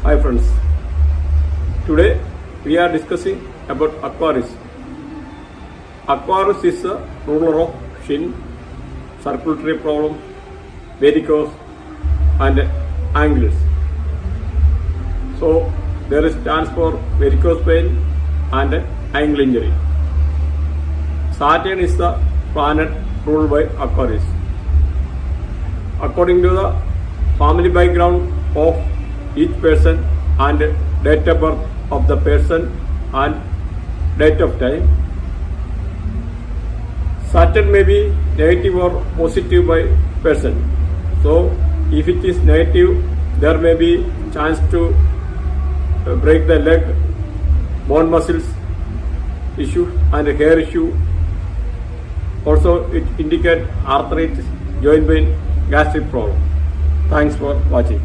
Hi friends, today we are discussing about Aquarius. Aquarius is a ruler of shin, circulatory problem, varicose and angles. So there is chance for varicose vein and angle injury. Saturn is the planet ruled by Aquarius. According to the family background of each person and date of birth of the person and date of time, Saturn may be negative or positive by person. So if it is negative, there may be chance to break the leg, bone muscles issue and hair issue. Also it indicates arthritis, joint pain, gastric problem. Thanks for watching.